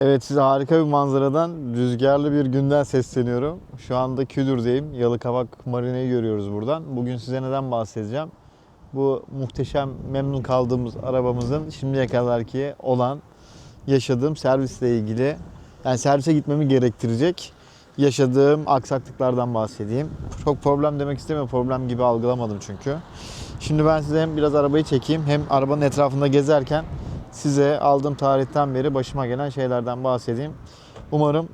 Evet, size harika bir manzaradan, rüzgarlı bir günden sesleniyorum. Şu anda Küdür'deyim. Yalıkavak Marine'yi görüyoruz buradan. Bugün size neden bahsedeceğim? Bu muhteşem, memnun kaldığımız arabamızın şimdiye kadarki olan yaşadığım servisle ilgili, yani servise gitmemi gerektirecek yaşadığım aksaklıklardan bahsedeyim. Çok problem demek istemiyorum, problem gibi algılamadım çünkü. Şimdi ben size hem biraz arabayı çekeyim, hem arabanın etrafında gezerken size aldığım tarihten beri başıma gelen şeylerden bahsedeyim. Umarım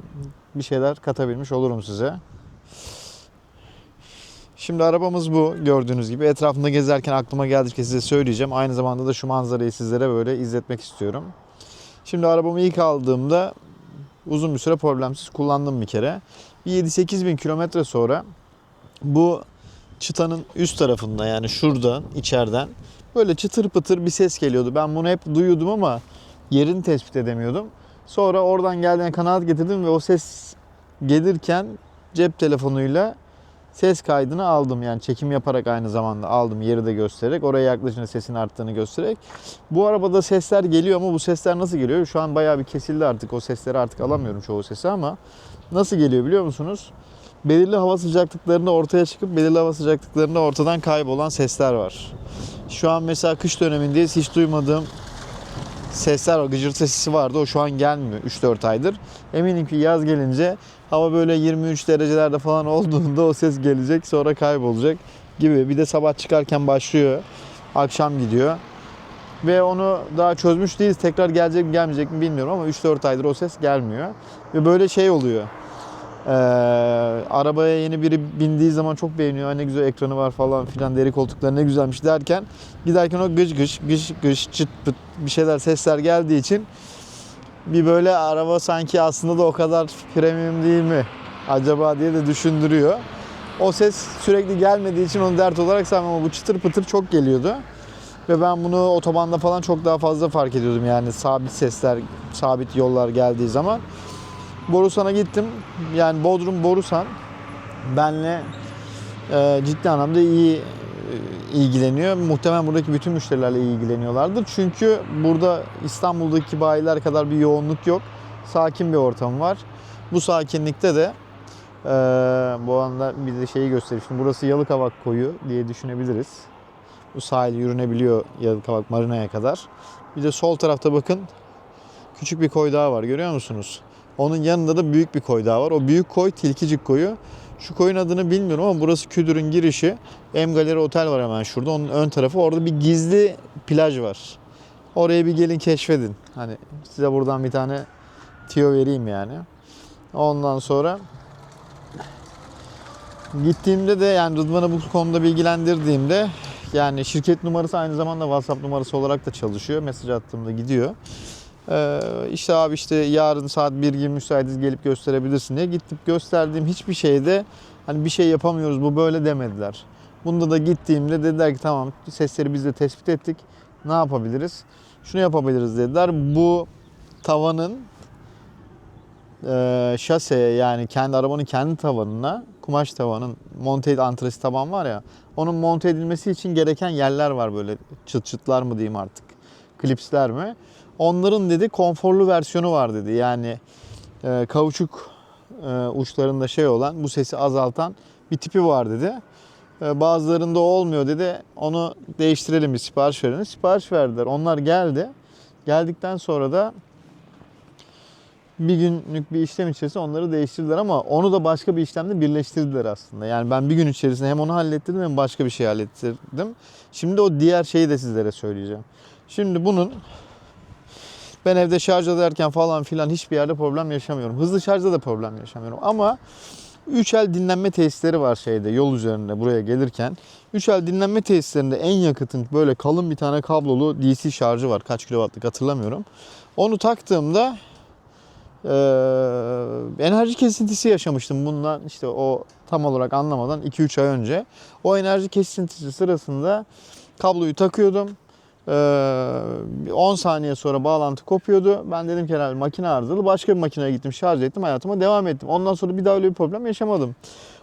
bir şeyler katabilmiş olurum size. Şimdi arabamız bu, gördüğünüz gibi. Etrafında gezerken aklıma geldikçe size söyleyeceğim. Aynı zamanda da şu manzarayı sizlere böyle izletmek istiyorum. Şimdi arabamı ilk aldığımda uzun bir süre problemsiz kullandım bir kere. Bir 7-8 bin kilometre sonra bu çıtanın üst tarafında, yani şuradan içeriden böyle çıtır pıtır bir ses geliyordu. Ben bunu hep duyuyordum ama yerini tespit edemiyordum. Sonra oradan geldiğine kanaat getirdim ve o ses gelirken cep telefonuyla ses kaydını aldım. Yani çekim yaparak aynı zamanda aldım, yeri de göstererek. Oraya yaklaşınca sesin arttığını göstererek. Bu arabada sesler geliyor ama bu sesler nasıl geliyor? Şu an bayağı bir kesildi artık. O sesleri artık alamıyorum, çoğu sesi, ama nasıl geliyor biliyor musunuz? Belirli hava sıcaklıklarında ortaya çıkıp belirli hava sıcaklıklarında ortadan kaybolan sesler var. Şu an mesela kış dönemindeyiz. Hiç duymadığım sesler var. Gıcırtı sesi vardı. O şu an gelmiyor 3-4 aydır. Eminim ki yaz gelince hava böyle 23 derecelerde falan olduğunda o ses gelecek, sonra kaybolacak gibi. Bir de sabah çıkarken başlıyor, akşam gidiyor. Ve onu daha çözmüş değiliz. Tekrar gelecek mi gelmeyecek mi bilmiyorum ama 3-4 aydır o ses gelmiyor. Ve böyle şey oluyor. Ee, Arabaya yeni biri bindiği zaman çok beğeniyor. Ne güzel ekranı var falan filan, deri koltukları ne güzelmiş derken giderken o gıç gıç gıç gıç çıt pıt bir şeyler, sesler geldiği için bir böyle araba sanki aslında da o kadar premium değil mi acaba diye de düşündürüyor. O ses sürekli gelmediği için onu dert olarak sanmam ama bu çıtır pıtır çok geliyordu. Ve ben bunu otobanda falan çok daha fazla fark ediyordum, yani sabit sesler, sabit yollar geldiği zaman. Borusan'a gittim. Yani Bodrum Borusan benle ciddi anlamda iyi ilgileniyor. Muhtemelen buradaki bütün müşterilerle iyi ilgileniyorlardır. Çünkü burada İstanbul'daki bayiler kadar bir yoğunluk yok. Sakin bir ortam var. Bu sakinlikte de bu anda bir de şeyi göstereyim. Şimdi burası Yalıkavak Koyu diye düşünebiliriz. Bu sahil yürünebiliyor Yalıkavak Marina'ya kadar. Bir de sol tarafta bakın, küçük bir koy daha var, görüyor musunuz? Onun yanında da büyük bir koy daha var. O büyük koy Tilkicik Koyu. Şu koyun adını bilmiyorum ama burası Küdür'ün girişi. M Galeri Otel var hemen şurada. Onun ön tarafı. Orada bir gizli plaj var. Oraya bir gelin keşfedin. Hani size buradan bir tane tüyo vereyim yani. Ondan sonra gittiğimde de, yani Rıdvan'ı bu konuda bilgilendirdiğimde, yani şirket numarası aynı zamanda WhatsApp numarası olarak da çalışıyor. Mesaj attığımda gidiyor. İşte abi, işte yarın saat 1 gibi müsaitiz, gelip gösterebilirsin diye gittim, gösterdiğim hiçbir şeyde hani bir şey yapamıyoruz, bu böyle demediler. Bunda da gittiğimde dediler ki tamam, sesleri biz de tespit ettik, ne yapabiliriz? Şunu yapabiliriz dediler. Bu tavanın şaseye, yani kendi arabanın kendi tavanına, kumaş tavanın monte antresi taban var ya, onun monte edilmesi için gereken yerler var, böyle çıt çıtlar mı diyeyim artık, klipsler mi? Onların dedi konforlu versiyonu var dedi. Yani kauçuk uçlarında şey olan, bu sesi azaltan bir tipi var dedi. Bazılarında olmuyor dedi. Onu değiştirelim, bir sipariş verelim. Sipariş verdiler. Onlar geldi. Geldikten sonra da bir günlük bir işlem içerisinde onları değiştirdiler ama onu da başka bir işlemle birleştirdiler aslında. Yani ben bir gün içerisinde hem onu hallettirdim hem başka bir şey hallettirdim. Şimdi o diğer şeyi de sizlere söyleyeceğim. Şimdi bunun, ben evde şarj ederken falan filan hiçbir yerde problem yaşamıyorum. Hızlı şarjda da problem yaşamıyorum. Ama 3 el dinlenme tesisleri var şeyde, yol üzerinde buraya gelirken. 3 el dinlenme tesislerinde en yakıtın böyle kalın bir tane kablolu DC şarjı var. Kaç kilowattlık hatırlamıyorum. Onu taktığımda enerji kesintisi yaşamıştım bundan, işte o tam olarak anlamadan 2-3 ay önce. O enerji kesintisi sırasında kabloyu takıyordum. 10 saniye sonra bağlantı kopuyordu. Ben dedim ki herhalde makine arızalı. Başka bir makineye gittim, şarj ettim, hayatıma devam ettim. Ondan sonra bir daha öyle bir problem yaşamadım.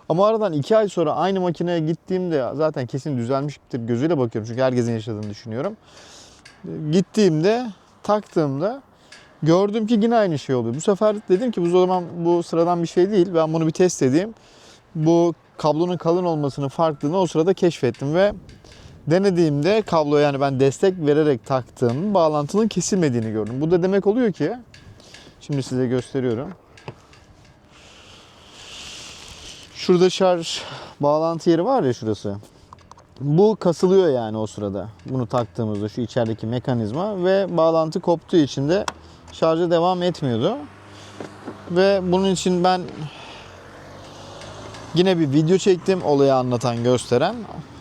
Ama aradan 2 ay sonra aynı makineye gittiğimde zaten kesin düzelmiştir gözüyle bakıyorum. Çünkü herkesin yaşadığını düşünüyorum. Gittiğimde, taktığımda Gördüm ki yine aynı şey oluyor. Bu sefer dedim ki bu zaman bu sıradan bir şey değil. Ben bunu bir test edeyim. Bu kablonun kalın olmasının farklılığını o sırada keşfettim ve denediğimde kabloya, yani ben destek vererek taktığım bağlantının kesilmediğini gördüm. Bu da demek oluyor ki, şimdi size gösteriyorum. Şurada şarj bağlantı yeri var ya, şurası. Bu kasılıyor yani o sırada. Bunu taktığımızda şu içerideki mekanizma ve bağlantı koptuğu için de şarja devam etmiyordu. Ve bunun için ben yine bir video çektim, olayı anlatan, gösteren.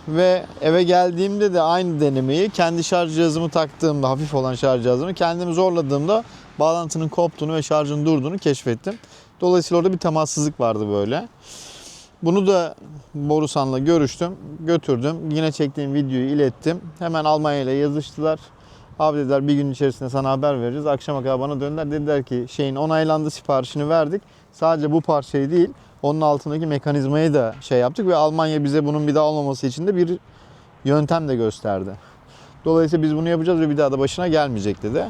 Ve eve geldiğimde de aynı denemeyi kendi şarj cihazımı taktığımda, hafif olan şarj cihazımı kendimi zorladığımda bağlantının koptuğunu ve şarjın durduğunu keşfettim. Dolayısıyla orada bir temassızlık vardı böyle. Bunu da Borusan'la görüştüm, götürdüm. Yine çektiğim videoyu ilettim. Hemen Almanya ile yazıştılar. Abi dediler, bir gün içerisinde sana haber vereceğiz. Akşama kadar bana döndüler. Dediler ki şeyin onaylandı, siparişini verdik. Sadece bu parçayı değil, onun altındaki mekanizmayı da şey yaptık ve Almanya bize bunun bir daha olmaması için de bir yöntem de gösterdi. Dolayısıyla biz bunu yapacağız ve bir daha da başına gelmeyecek dedi.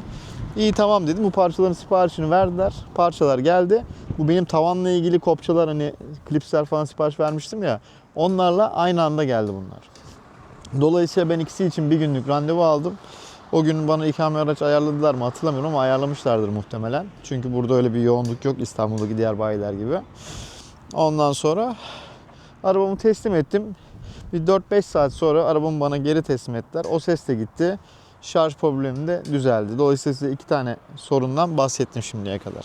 İyi, tamam dedim. Bu parçaların siparişini verdiler. Parçalar geldi. Bu benim tavanla ilgili kopçalar, hani klipsler falan sipariş vermiştim ya. Onlarla aynı anda geldi bunlar. Dolayısıyla ben ikisi için bir günlük randevu aldım. O gün bana ikame araç ayarladılar mı hatırlamıyorum ama ayarlamışlardır muhtemelen. Çünkü burada öyle bir yoğunluk yok İstanbul'daki diğer bayiler gibi. Ondan sonra arabamı teslim ettim. Bir 4-5 saat sonra arabamı bana geri teslim ettiler. O ses de gitti. Şarj problemi de düzeldi. Dolayısıyla size 2 tane sorundan bahsettim şimdiye kadar.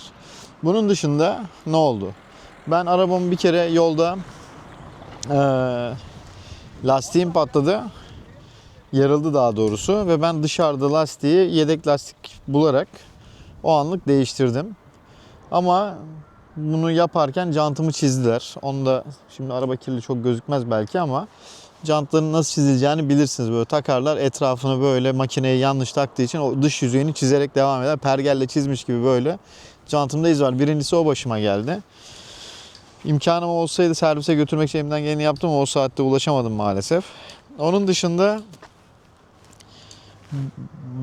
Bunun dışında ne oldu? Ben arabamı bir kere yolda lastiğim patladı. Yarıldı daha doğrusu ve ben dışarıda lastiği yedek lastik bularak o anlık değiştirdim. Ama bunu yaparken jantımı çizdiler. Onu da, şimdi araba kirli çok gözükmez belki ama jantların nasıl çizileceğini bilirsiniz. Böyle takarlar, etrafını böyle makineyi yanlış taktığı için o dış yüzeyini çizerek devam eder. Pergelle çizmiş gibi böyle jantımda iz var. Birincisi o başıma geldi. İmkanım olsaydı servise götürmek için elimden geleni yaptım ama o saatte ulaşamadım maalesef. Onun dışında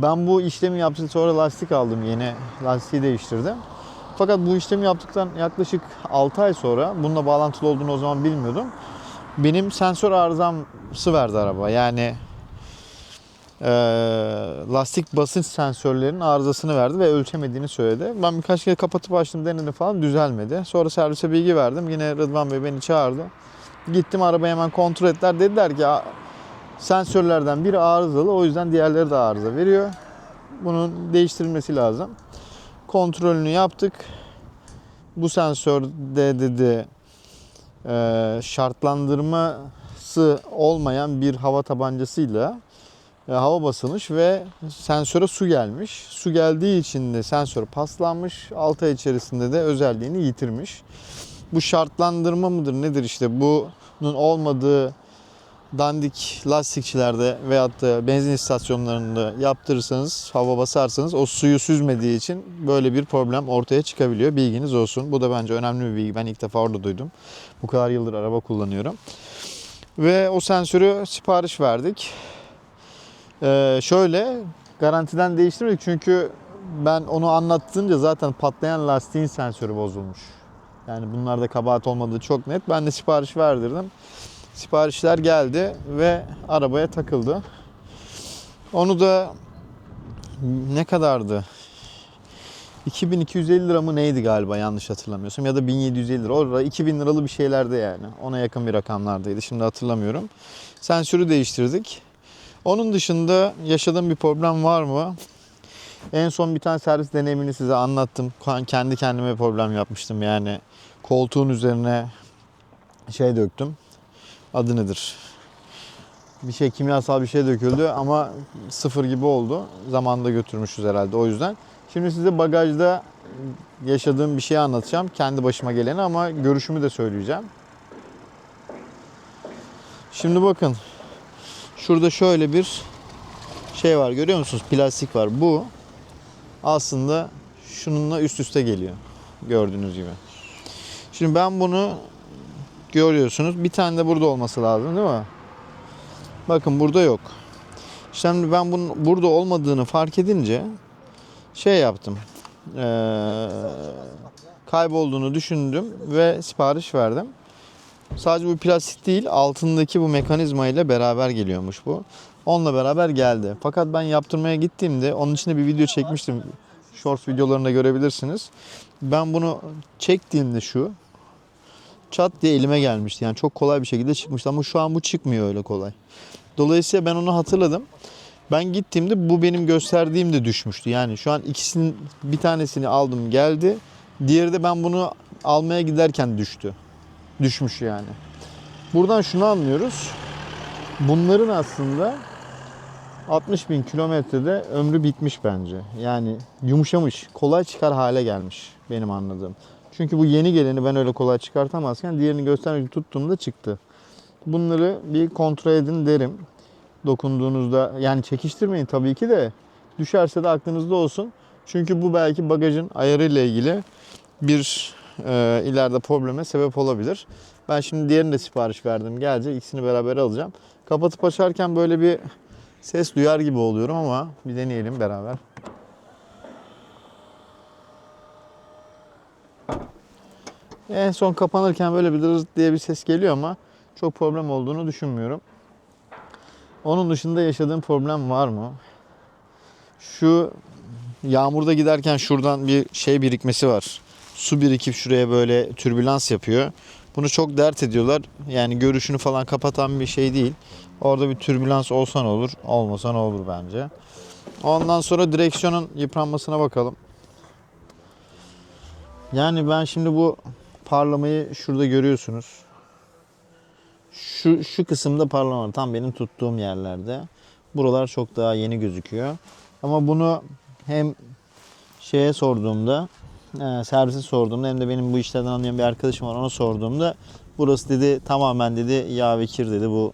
ben bu işlemi yaptıktan sonra lastik aldım. Yeni lastiği değiştirdim. Fakat bu işlemi yaptıktan yaklaşık 6 ay sonra, bununla bağlantılı olduğunu o zaman bilmiyordum. Benim sensör arızası verdi araba. Yani lastik basınç sensörlerinin arızasını verdi ve ölçemediğini söyledi. Ben birkaç kere kapatıp açtım, denedim falan, düzelmedi. Sonra servise bilgi verdim. Yine Rıdvan Bey beni çağırdı. Gittim, arabayı hemen kontrol ettiler. Dediler ki sensörlerden biri arızalı, o yüzden diğerleri de arıza veriyor. Bunun değiştirilmesi lazım. Kontrolünü yaptık. Bu sensörde dedi şartlandırması olmayan bir hava tabancasıyla hava basılmış ve sensöre su gelmiş. Su geldiği için de sensör paslanmış. 6 ay içerisinde de özelliğini yitirmiş. Bu şartlandırma mıdır nedir, işte bunun olmadığı dandik lastikçilerde veyahut da benzin istasyonlarında yaptırırsanız, hava basarsanız o suyu süzmediği için böyle bir problem ortaya çıkabiliyor. Bilginiz olsun. Bu da bence önemli bir bilgi. Ben ilk defa orada duydum. Bu kadar yıldır araba kullanıyorum. Ve o sensörü sipariş verdik. Şöyle garantiden değiştirmedik çünkü ben onu anlattığımda zaten patlayan lastiğin sensörü bozulmuş. Yani bunlarda kabahat olmadığı çok net. Ben de sipariş verdirdim. Siparişler geldi ve arabaya takıldı. Onu da ne kadardı? 2250 lira mı neydi galiba, yanlış hatırlamıyorsam, ya da 1750 lira. Orada 2000 liralı bir şeylerdi yani. Ona yakın bir rakamlardaydı. Şimdi hatırlamıyorum. Sensörü değiştirdik. Onun dışında yaşadığım bir problem var mı? En son bir tane servis deneyimini size anlattım. Kendi kendime problem yapmıştım yani. Koltuğun üzerine şey döktüm. Adı nedir? Bir şey, kimyasal bir şey döküldü ama sıfır gibi oldu. Zamanında götürmüşüz herhalde o yüzden. Şimdi size bagajda yaşadığım bir şeyi anlatacağım. Kendi başıma geleni, ama görüşümü de söyleyeceğim. Şimdi bakın. Şurada şöyle bir şey var, görüyor musunuz? Plastik var. Bu aslında şununla üst üste geliyor. Gördüğünüz gibi. Şimdi ben bunu görüyorsunuz. Bir tane de burada olması lazım değil mi? Bakın burada yok. Şimdi ben bunun burada olmadığını fark edince şey yaptım. kaybolduğunu düşündüm ve sipariş verdim. Sadece bu plastik değil, altındaki bu mekanizma ile beraber geliyormuş bu. Onunla beraber geldi. Fakat ben yaptırmaya gittiğimde onun içinde bir video çekmiştim. Shorts videolarında görebilirsiniz. Ben bunu çektiğimde çat diye elime gelmişti. Yani çok kolay bir şekilde çıkmıştı ama şu an bu çıkmıyor öyle kolay. Dolayısıyla ben onu hatırladım. Ben gittiğimde bu benim gösterdiğim de düşmüştü. Yani şu an ikisinin bir tanesini aldım geldi. Diğeri de ben bunu almaya giderken düştü. Düşmüş yani. Buradan şunu anlıyoruz. Bunların aslında 60 bin kilometrede ömrü bitmiş bence. Yani yumuşamış, kolay çıkar hale gelmiş benim anladığım. Çünkü bu yeni geleni ben öyle kolay çıkartamazken diğerini göstermek tuttuğumda çıktı. Bunları bir kontrol edin derim. Dokunduğunuzda yani çekiştirmeyin tabii ki de düşerse de aklınızda olsun. Çünkü bu belki bagajın ayarıyla ilgili bir ileride probleme sebep olabilir. Ben şimdi diğerini de sipariş verdim. Gelecek. İkisini beraber alacağım. Kapatıp açarken böyle bir ses duyar gibi oluyorum ama bir deneyelim beraber. En son kapanırken böyle bir dırırt diye bir ses geliyor ama çok problem olduğunu düşünmüyorum. Onun dışında yaşadığım problem var mı? Şu yağmurda giderken şuradan bir şey birikmesi var. Su birikip şuraya böyle türbülans yapıyor. Bunu çok dert ediyorlar. Yani görüşünü falan kapatan bir şey değil. Orada bir türbülans olsa ne olur, olmasa ne olur bence. Ondan sonra direksiyonun yıpranmasına bakalım. Yani ben şimdi bu parlamayı şurada görüyorsunuz. Şu kısımda parlama tam benim tuttuğum yerlerde. Buralar çok daha yeni gözüküyor. Ama bunu hem şeye sorduğumda, servise sorduğumda hem de benim bu işlerden anlayan bir arkadaşım var ona sorduğumda burası dedi tamamen dedi yağ ve kir dedi bu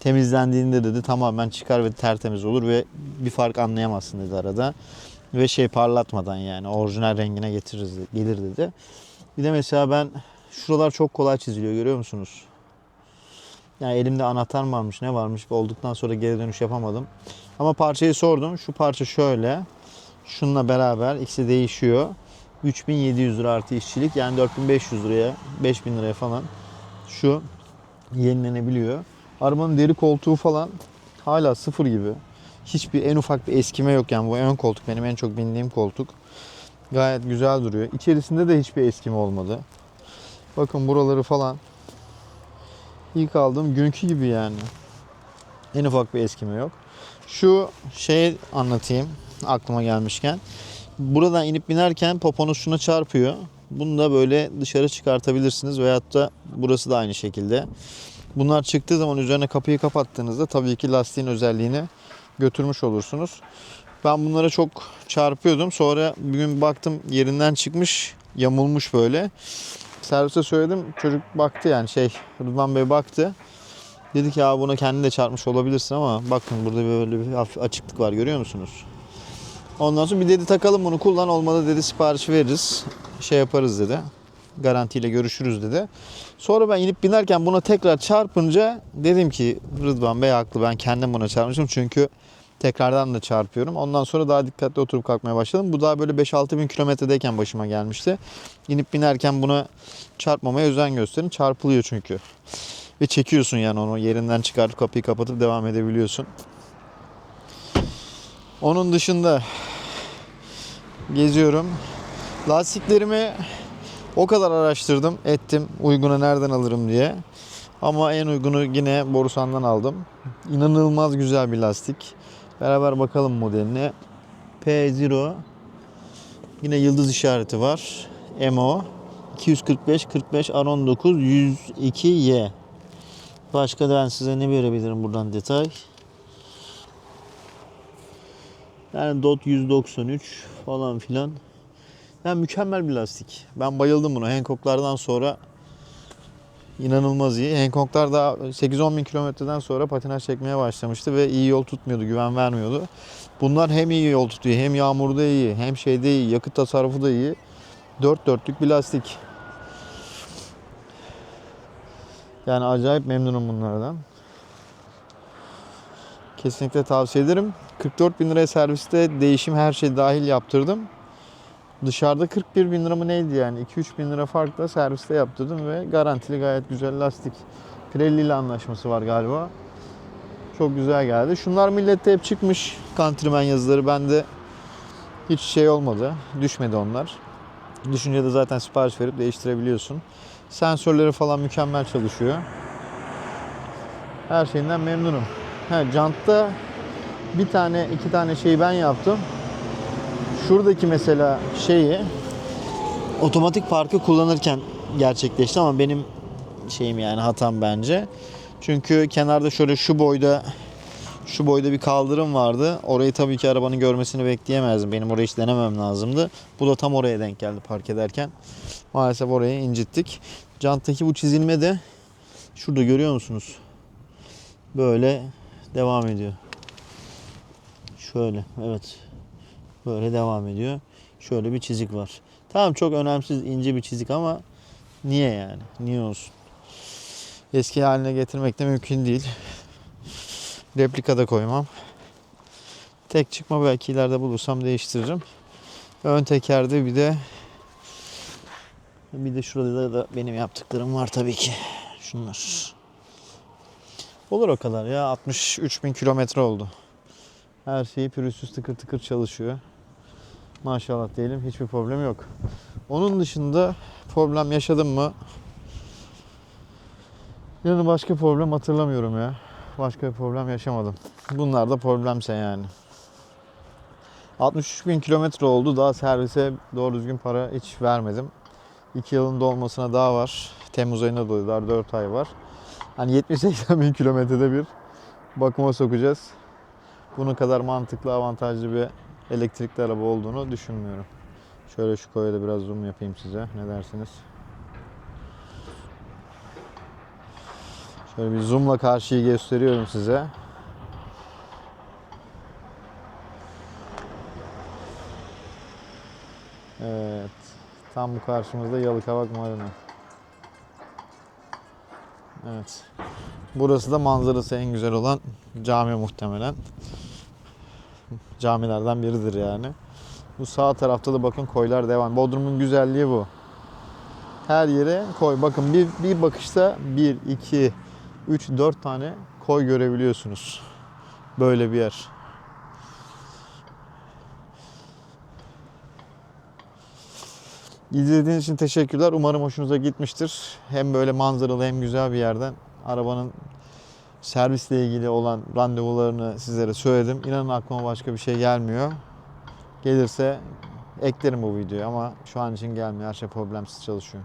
temizlendiğinde dedi tamamen çıkar ve tertemiz olur ve bir fark anlayamazsın dedi arada. Ve parlatmadan yani orijinal rengine gelir dedi. Bir de mesela ben şuralar çok kolay çiziliyor görüyor musunuz? Yani elimde anahtar mı varmış ne varmış olduktan sonra geri dönüş yapamadım. Ama parçayı sordum. Şu parça şöyle. Şununla beraber ikisi değişiyor. 3.700 lira artı işçilik yani 4.500 liraya 5.000 liraya falan şu yenilenebiliyor. Arabanın deri koltuğu falan hala sıfır gibi. Hiçbir en ufak bir eskime yok yani bu ön koltuk benim en çok bindiğim koltuk. Gayet güzel duruyor. İçerisinde de hiçbir eskime olmadı. Bakın buraları falan ilk aldığım günkü gibi yani. En ufak bir eskime yok. Şu şeyi anlatayım aklıma gelmişken. Buradan inip binerken poponuz şuna çarpıyor. Bunu da böyle dışarı çıkartabilirsiniz veyahut da burası da aynı şekilde. Bunlar çıktığı zaman üzerine kapıyı kapattığınızda tabii ki lastiğin özelliğini götürmüş olursunuz. Ben bunlara çok çarpıyordum. Sonra bir gün baktım yerinden çıkmış, yamulmuş böyle. Servise söyledim. Çocuk baktı yani Rıdvan Bey baktı. Dedi ki ya buna kendin de çarpmış olabilirsin ama bakın burada böyle bir hafif açıklık var görüyor musunuz? Ondan sonra bir dedi takalım bunu kullan olmadı dedi sipariş veririz. Yaparız dedi. Garantiyle görüşürüz dedi. Sonra ben inip binerken buna tekrar çarpınca dedim ki Rıdvan Bey haklı ben kendim buna çarpmışım çünkü tekrardan da çarpıyorum. Ondan sonra daha dikkatli oturup kalkmaya başladım. Bu daha böyle 5-6 bin kilometredeyken başıma gelmişti. İnip binerken buna çarpmamaya özen gösterin. Çarpılıyor çünkü. Ve çekiyorsun yani onu yerinden çıkartıp kapıyı kapatıp devam edebiliyorsun. Onun dışında geziyorum. Lastiklerimi o kadar araştırdım, ettim. Uygunu nereden alırım diye. Ama en uygunu yine Borusan'dan aldım. İnanılmaz güzel bir lastik. Beraber bakalım modeline. P0 yine yıldız işareti var. MO 245 45 R19 102Y. Başka da ben size ne verebilirim buradan detay? Yani DOT 193 falan filan. Yani mükemmel bir lastik. Ben bayıldım buna. Hankook'lardan sonra inanılmaz iyi. Hankook'lar daha 8-10 bin kilometreden sonra patinaj çekmeye başlamıştı ve iyi yol tutmuyordu, güven vermiyordu. Bunlar hem iyi yol tutuyor, hem yağmurda iyi, hem iyi, yakıt tasarrufu da iyi. Dört dörtlük bir lastik. Yani acayip memnunum bunlardan. Kesinlikle tavsiye ederim. 44 bin liraya serviste değişim her şey dahil yaptırdım. Dışarıda 41 bin lira mı neydi yani? 2-3 bin lira farkla serviste yaptırdım ve garantili gayet güzel lastik. Pirelli ile anlaşması var galiba. Çok güzel geldi. Şunlar millette hep çıkmış, Countryman yazıları. Bende hiç şey olmadı. Düşmedi onlar. Düşünce de zaten sipariş verip değiştirebiliyorsun. Sensörleri falan mükemmel çalışıyor. Her şeyinden memnunum. Jantta bir tane, iki tane şeyi ben yaptım. Şuradaki mesela şeyi otomatik parkı kullanırken gerçekleşti ama benim şeyim yani hatam bence. Çünkü kenarda şöyle şu boyda bir kaldırım vardı. Orayı tabii ki arabanın görmesini bekleyemezdim. Benim orayı hiç denemem lazımdı. Bu da tam oraya denk geldi park ederken. Maalesef orayı incittik. Janttaki bu çizilme de şurada görüyor musunuz? Böyle devam ediyor. Şöyle, evet. Böyle devam ediyor. Şöyle bir çizik var. Tamam, çok önemsiz, ince bir çizik ama niye yani? Niye olsun? Eski haline getirmek de mümkün değil. Replika da koymam. Tek çıkma belki ileride bulursam değiştiririm. Ön tekerde bir de şurada da benim yaptıklarım var tabii ki. Şunlar. Olur o kadar ya. 63 bin kilometre oldu. Her şeyi pürüzsüz tıkır tıkır çalışıyor. Maşallah diyelim, hiçbir problem yok. Onun dışında problem yaşadım mı? Yani başka problem hatırlamıyorum ya. Başka bir problem yaşamadım. Bunlar da problemse yani. 63 bin kilometre oldu. Daha servise doğru düzgün para hiç vermedim. 2 yılın dolmasına daha var. Temmuz ayına doluyorlar. 4 ay var. Hani 70-80 bin kilometrede bir bakıma sokacağız. Bunun kadar mantıklı, avantajlı bir elektrikli araba olduğunu düşünmüyorum. Şöyle şu koya da biraz zoom yapayım size. Ne dersiniz? Şöyle bir zoomla karşıyı gösteriyorum size. Evet. Tam bu karşımızda Yalıkavak Marina. Evet. Burası da manzarası en güzel olan cami muhtemelen. Camilerden biridir yani. Bu sağ tarafta da bakın koylar devam. Bodrum'un güzelliği bu. Her yere koy. Bakın bir bakışta 1, 2, 3, 4 tane koy görebiliyorsunuz. Böyle bir yer. İzlediğiniz için teşekkürler. Umarım hoşunuza gitmiştir. Hem böyle manzaralı hem güzel bir yerden arabanın servisle ilgili olan randevularını sizlere söyledim. İnanın aklıma başka bir şey gelmiyor. Gelirse eklerim bu videoyu ama şu an için gelmiyor. Her şey problemsiz çalışıyor.